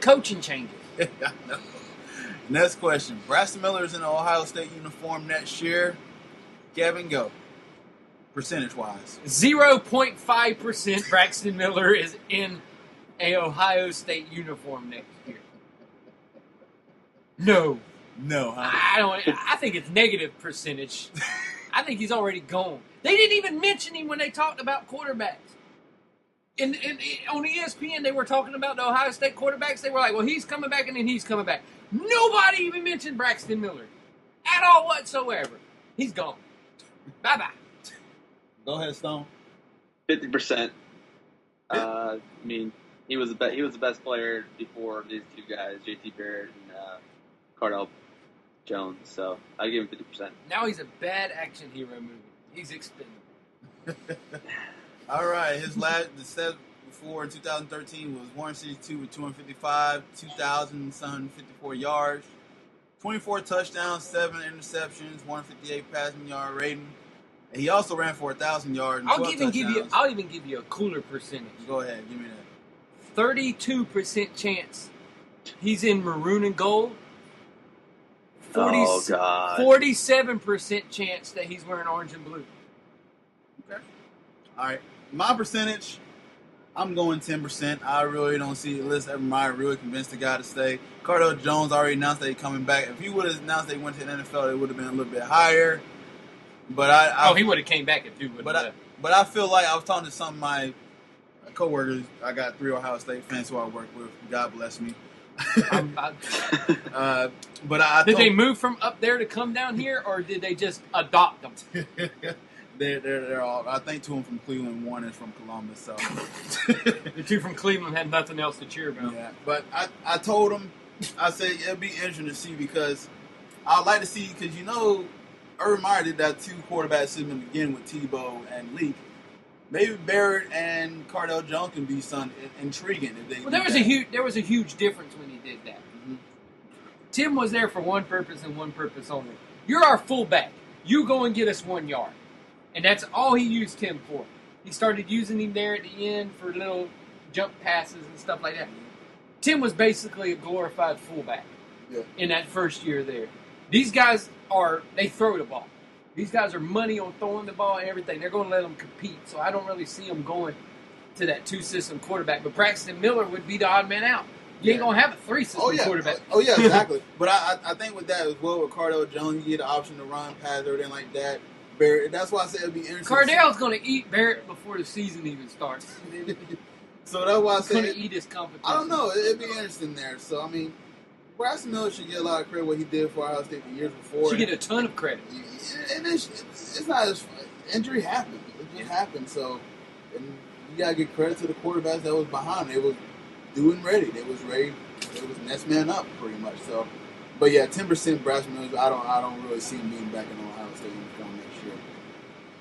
coaching changes. I know. Next question. Braxton Miller is in the Ohio State uniform next year. Kevin, go. Percentage-wise. 0.5% Braxton Miller is in a Ohio State uniform next year. No. No, huh? I think it's negative percentage. I think he's already gone. They didn't even mention him when they talked about quarterbacks. On ESPN, they were talking about the Ohio State quarterbacks. They were like, well, he's coming back and then he's coming back. Nobody even mentioned Braxton Miller at all whatsoever. He's gone. Bye-bye. Go ahead, Stone. 50%. I mean, he was the best player before these two guys, J.T. Barrett and Cardell Jones. So I give him 50%. Now he's a bad action hero movie. He's expendable. All right, his last the set before in 2013 was 162 with 255, 2,754 yards, 24 touchdowns, 7 interceptions, 158 passing yard rating. And he also ran for 1,000 yards. And I'll even give you a cooler percentage. Go ahead, give me that. 32% chance he's in maroon and gold. 47% chance that he's wearing orange and blue. Okay. All right. My percentage, I'm going 10%. I really don't see Liz Evermeyer really convinced the guy to stay. Cardell Jones already announced that he's coming back. If he would have announced that he went to the NFL, it would have been a little bit higher. But he would have came back if he would have. But I feel like I was talking to some of my coworkers. I got 3 Ohio State fans who I work with. God bless me. Did they move from up there to come down here, or did they just adopt them? They're all. I think 2 of them from Cleveland, 1 is from Columbus. So the 2 from Cleveland had nothing else to cheer about. Yeah, but I told them, I said it'd be interesting to see because I'd like to see because Urban Meyer did that 2 quarterback system again with Tebow and Leak. Maybe Barrett and Cardell Jones can be something intriguing if they. Well, there was a huge difference when he did that. Mm-hmm. Tim was there for one purpose and one purpose only. You're our fullback. You go and get us 1 yard, and that's all he used Tim for. He started using him there at the end for little jump passes and stuff like that. Tim was basically a glorified fullback in that first year there. These guys they throw the ball. These guys are money on throwing the ball and everything. They're going to let them compete. So I don't really see them going to that 2-system quarterback. But Braxton Miller would be the odd man out. You ain't going to have a 3-system quarterback. Oh, yeah, exactly. But I think with that as well, with Cardell Jones, you get the option to run, pass, everything like that. Barrett, that's why I said it'd be interesting. Cardell's going to eat Barrett before the season even starts. So that's why I said. He's going to eat his competition. I don't know. It'd be interesting there. So, I mean, Braxton Miller should get a lot of credit what he did for Ohio State the years before. Should get a ton of credit. And it's not as injury happened. It just happened. So, and you gotta give credit to the quarterbacks that was behind. They was doing ready. They was ready. They was next man up pretty much. So, but yeah, 10% Braxton Miller. I don't really see him being back in Ohio State uniform next year.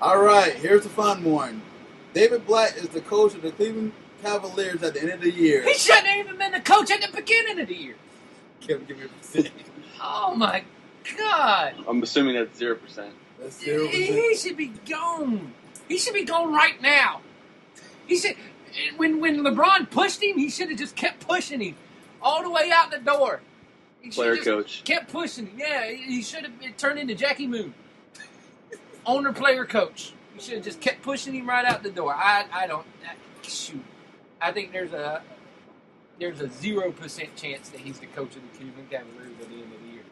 All right, here's the fun one. David Blatt is the coach of the Cleveland Cavaliers at the end of the year. He shouldn't have even been the coach at the beginning of the year. Give me a percent. Oh my God! I'm assuming that's 0%. That's 0%. He should be gone. He should be gone right now. He should. When LeBron pushed him, he should have just kept pushing him all the way out the door. Player coach kept pushing him. Yeah, he should have turned into Jackie Moon. Owner, player, coach. He should have just kept pushing him right out the door. Shoot. I think there's a 0% chance that he's the coach of the Cleveland Cavaliers at the end of the year.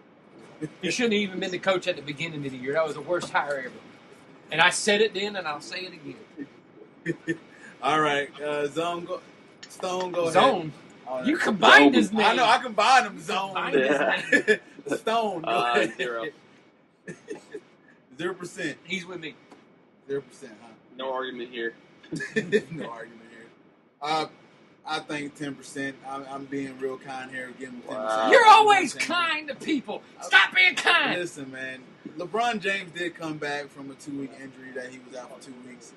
He shouldn't have even been the coach at the beginning of the year. That was the worst hire ever. And I said it then, and I'll say it again. All right, Stone, go Zone. ahead. You combined his name. I know, I combined them. Zone. Stone. Go ahead. 0%. He's with me. 0%, huh? No argument here. No argument here. I think 10%. I'm being real kind here. Giving 10%. Wow. You're always kind to people. Stop being kind. Listen, man. LeBron James did come back from a 2-week injury that he was out for 2 weeks.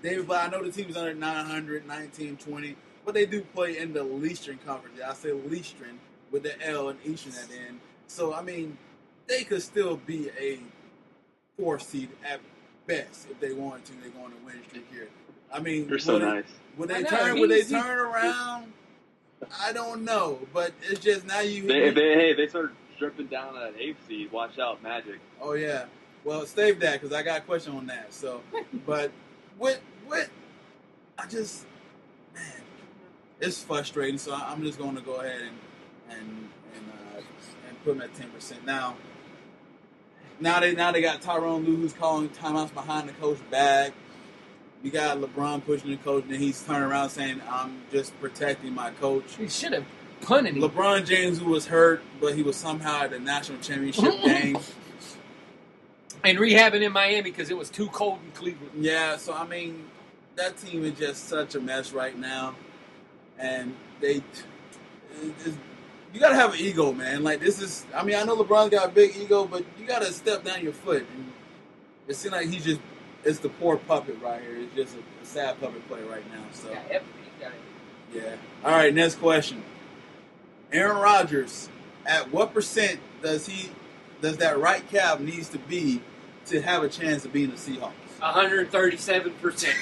David Blatt, I know the team is under 900, 19-20, but they do play in the Eastern Conference. I say Eastern with the L and Eastern at the end. So, I mean, they could still be a 4th seed at best if they wanted to. They're going to win streak here. I mean, you're so nice. Would they turn around? I don't know, but it's just now you. They start dripping down at 8th seed. Watch out, Magic. Oh yeah. Well, save that because I got a question on that. So, but what? I just, man, it's frustrating. So I'm just going to go ahead and put them at 10%. Now they got Tyronn Lue who's calling timeouts behind the coach back. You got LeBron pushing the coach, and he's turning around saying, "I'm just protecting my coach." He should have punted him. LeBron James, who was hurt, but he was somehow at the national championship game. And rehabbing in Miami because it was too cold in Cleveland. Yeah, so I mean, that team is just such a mess right now, and you gotta have an ego, man. Like this is, I mean, I know LeBron's got a big ego, but you gotta step down your foot. And it seems like it's the poor puppet right here. It's just a sad puppet play right now. So yeah. All right, next question. Aaron Rodgers, at what percent does that right calf needs to be to have a chance of being the Seahawks? 137%.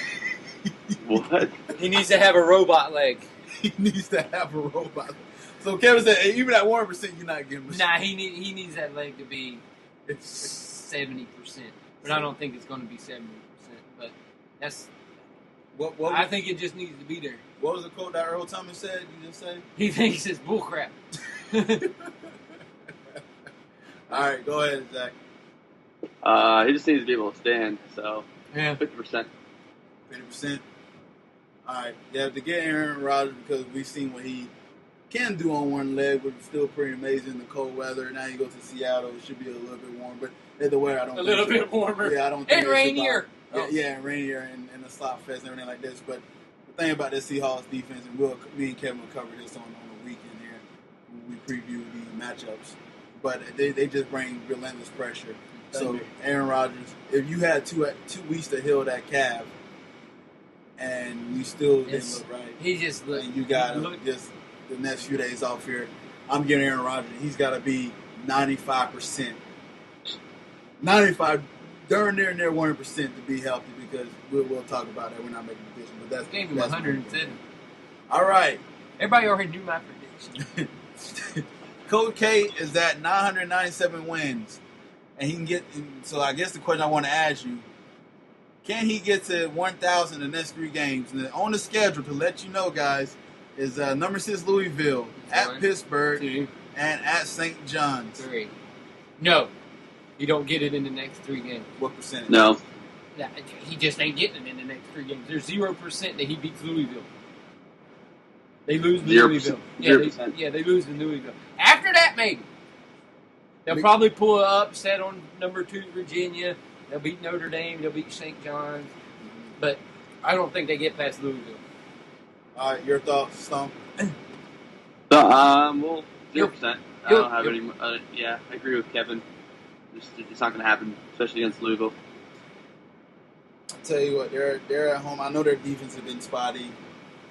What? He needs to have a robot leg. He needs to have a robot. So Kevin said, hey, even at 1%, you're not giving him. Nah, he needs that leg to be 70%. But I don't think it's going to be 70%. But that's. I think it just needs to be there. What was the quote that Earl Thomas said? You just say? He thinks it's bullcrap. All right, go ahead, Zach. He just needs to be able to stand. So yeah, 50%. 50%. All right, you have to get Aaron Rodgers because we've seen what he can do on one leg, but it's still pretty amazing in the cold weather. Now you go to Seattle, it should be a little bit warmer, but either way, I don't. A little bit warmer. Yeah, I don't. Think and rainier. Yeah, and rainier and the slot fest and everything like this. But the thing about this Seahawks defense, and me and Kevin will cover this on the weekend here when we preview the matchups. But they just bring relentless pressure. So Aaron Rodgers, if you had two weeks to heal that calf, and you still didn't look right, he just looked. And you got just the next few days off here. I'm giving Aaron Rodgers. He's got to be 95%. 95, darn near 100% to be healthy because we'll talk about that. We're not making a decision, but that's gave him 110. All right. Everybody already knew my prediction. Coach K is at 997 wins, and he can get. So I guess the question I want to ask you: can he get to 1,000 in the next 3 games? And on the schedule to let you know, guys, is number 6 Louisville, at Pittsburgh, 2, and at St. John's. 3. No, you don't get it in the next 3 games. What percentage? No. He just ain't getting it in the next 3 games. There's 0% that he beats Louisville. They lose to 0%. Louisville. 0%. They lose to Louisville. After that, maybe. They'll probably pull an upset on number 2 Virginia. They'll beat Notre Dame. They'll beat St. John's. But I don't think they get past Louisville. All right, your thoughts, Stone? Well, 0%. I don't have any. Yeah, I agree with Kevin. It's not going to happen, especially against Louisville. I'll tell you what, they're at home. I know their defense has been spotty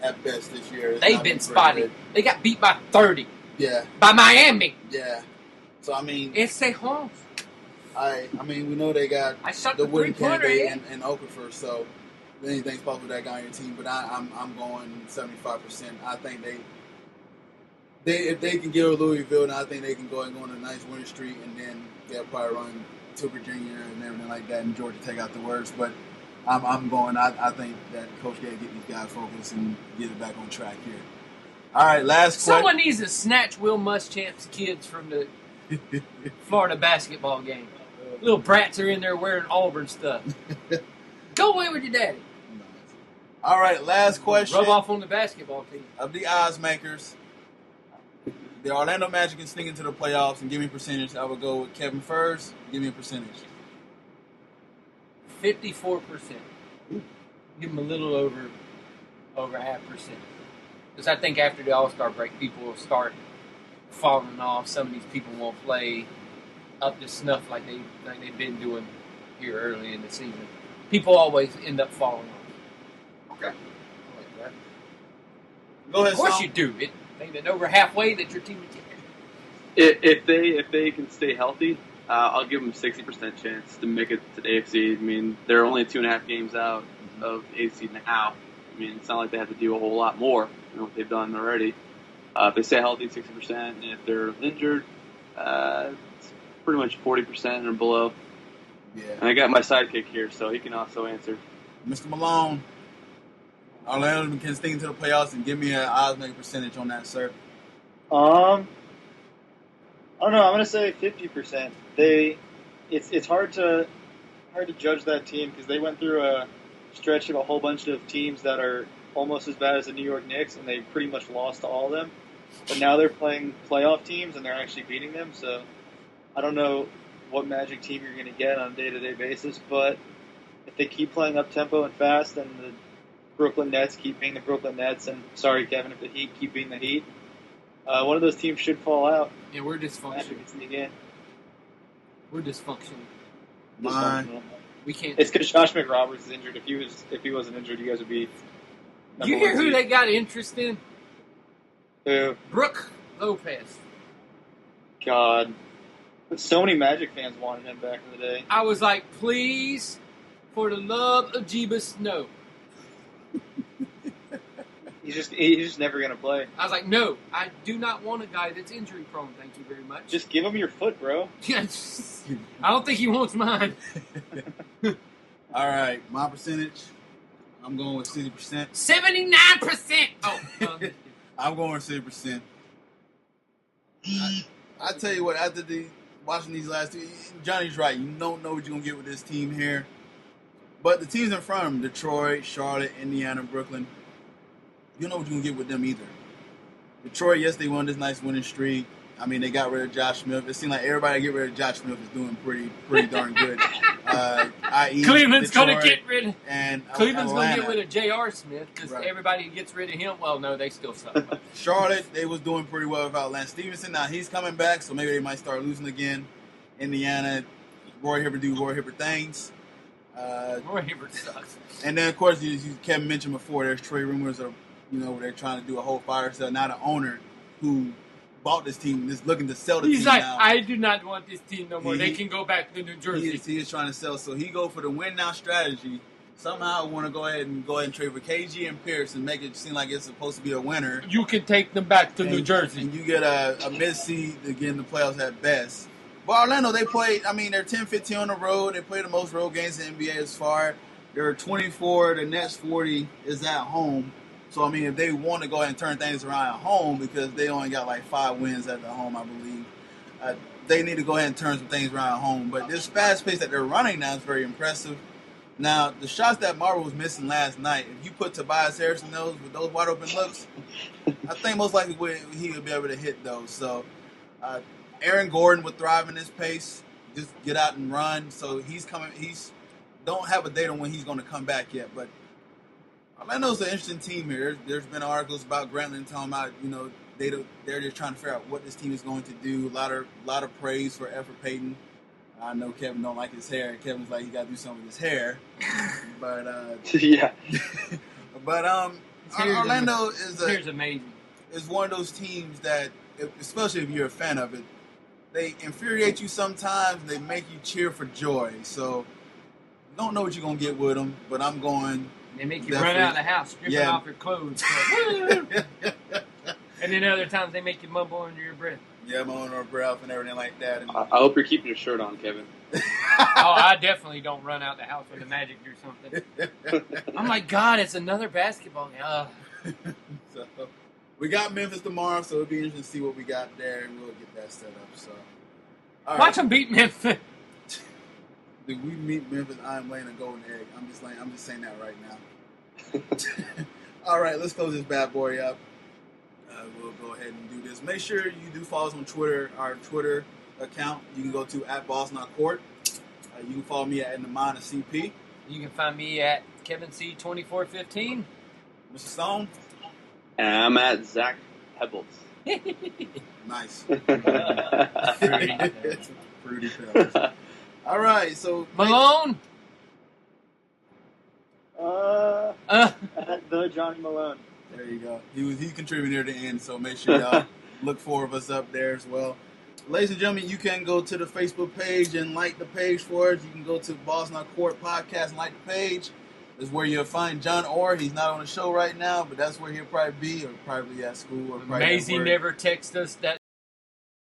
at best this year. They've been spotty. Good. They got beat by 30. Yeah. By Miami. Yeah. So, I mean. It's a home. I mean, we know they got the wooden candidate in Okafor, so anything's possible with that guy on your team. But I'm going 75%. I think if they can get Louisville, then I think they can go and go on a nice winning streak, and then they'll probably run to Virginia and everything like that, and Georgia take out the worst. But I'm going. I think that Coach K get these guys focused and get it back on track here. All right, last question. Someone needs to snatch Will Muschamp's kids from the Florida basketball game. Little brats are in there wearing Auburn stuff. Go away with your daddy. All right, last question. Rub off on the basketball team. Of the Oddsmakers, the Orlando Magic can sneak into the playoffs and give me a percentage. I would go with Kevin first. Give me a percentage. 54%. Give them a little over 0.5%. Because I think after the All-Star break, people will start falling off. Some of these people won't play up to snuff like they've been doing here early in the season. People always end up falling off. Okay. I like that. Go ahead, of course Tom. you do. It ain't been over halfway that your team is If they can stay healthy, I'll give them 60% chance to make it to the AFC. I mean, they're only 2.5 games out of the AFC now. I mean, it's not like they have to do a whole lot more than what they've done already. If they stay healthy, 60%. And if they're injured, it's pretty much 40% or below. Yeah. And I got my sidekick here, so he can also answer. Mr. Malone, Orlando can sneak into the playoffs and give me an oddsmaker percentage on that, sir. I don't know. I'm gonna say 50%. It's hard to judge that team because they went through a stretch of a whole bunch of teams that are almost as bad as the New York Knicks, and they pretty much lost to all of them. But now they're playing playoff teams, and they're actually beating them. So I don't know what Magic team you're going to get on a day-to-day basis, but if they keep playing up-tempo and fast, and the Brooklyn Nets keep being the Brooklyn Nets, and sorry, Kevin, if the Heat keep being the Heat, one of those teams should fall out. Yeah, we're dysfunctional. We're dysfunctional. We can't. It's because Josh McRoberts is injured. If he wasn't injured, you guys would be. You hear who they got interest in? Who? Brook Lopez. God, so many Magic fans wanted him back in the day. I was like, please, for the love of Jeebus, no. He's just never gonna play. I was like, no, I do not want a guy that's injury prone. Thank you very much. Just give him your foot, bro. I don't think he wants mine. All right, my percentage. I'm going with 60%. 79%. Oh, I'm going with 60%. I tell you what, after watching these last two, Johnny's right. You don't know what you're gonna get with this team here, but the teams in front of them: Detroit, Charlotte, Indiana, Brooklyn. You don't know what you're going to get with them either. Detroit, yes, they won this nice winning streak. I mean, they got rid of Josh Smith. It seemed like everybody get rid of Josh Smith is doing pretty darn good. I.e. Cleveland's going to get rid of Cleveland's going to get rid of J.R. Smith because everybody gets rid of him. Well, no, they still suck. Charlotte, they was doing pretty well without Lance Stevenson. Now he's coming back, so maybe they might start losing again. Indiana, Roy Hibbert do Roy Hibbert things. Roy Hibbert sucks. And then, of course, Kevin mentioned before, there's trade rumors of, where they're trying to do a whole fire sale. Now the owner who bought this team is looking to sell the team. He's like, now. I do not want this team no more. They can go back to New Jersey. He is trying to sell, so he go for the win now strategy. Somehow I want to go ahead and trade for KG and Pierce and make it seem like it's supposed to be a winner. You can take them back to New Jersey. And you get a mid-seed to get in the playoffs at best. But Orlando, they played, they're 10-15 on the road. They play the most road games in the NBA as far. They're 24. The next 40 is at home. So, if they want to go ahead and turn things around at home, because they only got like 5 wins at the home, I believe, they need to go ahead and turn some things around at home. But this fast pace that they're running now is very impressive. Now, the shots that Marvel was missing last night, if you put Tobias Harris in those with those wide open looks, I think most likely he would be able to hit those. So, Aaron Gordon would thrive in this pace. Just get out and run. So he's coming. Don't have a date on when he's going to come back yet, but Orlando's an interesting team here. There's been articles about Grantland talking about, they're just trying to figure out what this team is going to do. A lot of praise for Effort Payton. I know Kevin don't like his hair. Kevin's like, he got to do something with his hair. But yeah. But Orlando is amazing. Is one of those teams that, especially if you're a fan of it, they infuriate you sometimes. And they make you cheer for joy. So you don't know what you're gonna get with them. But I'm going. They make you run out of the house, stripping off your clothes. And then other times they make you mumble under your breath. Yeah, mumble under your breath and everything like that. And I hope you're keeping your shirt on, Kevin. Oh, I definitely don't run out the house with the Magic or something. I'm like, God, it's another basketball game. So, we got Memphis tomorrow, so it'll be interesting to see what we got there, and we'll get that set up. So, watch them beat Memphis. If we meet Memphis, I'm laying a golden egg. I'm just saying that right now. All right, let's close this bad boy up. We'll go ahead and do this. Make sure you do follow us on Twitter, our Twitter account. You can go to @BallsNotCourt. You can follow me at @CP. You can find me at KevinC2415. Mr. Stone. And I'm at Zach Pebbles. Nice. Fruity Pebbles. All right, so Malone. The Johnny Malone. There you go. He contributed near the end, so make sure y'all look for us up there as well. Ladies and gentlemen, you can go to the Facebook page and like the page for us. You can go to Balls Not Court Podcast and like the page. is where you'll find John Orr. He's not on the show right now, but that's where he'll probably be, or probably at school, or probably Maisie at work. never texted us that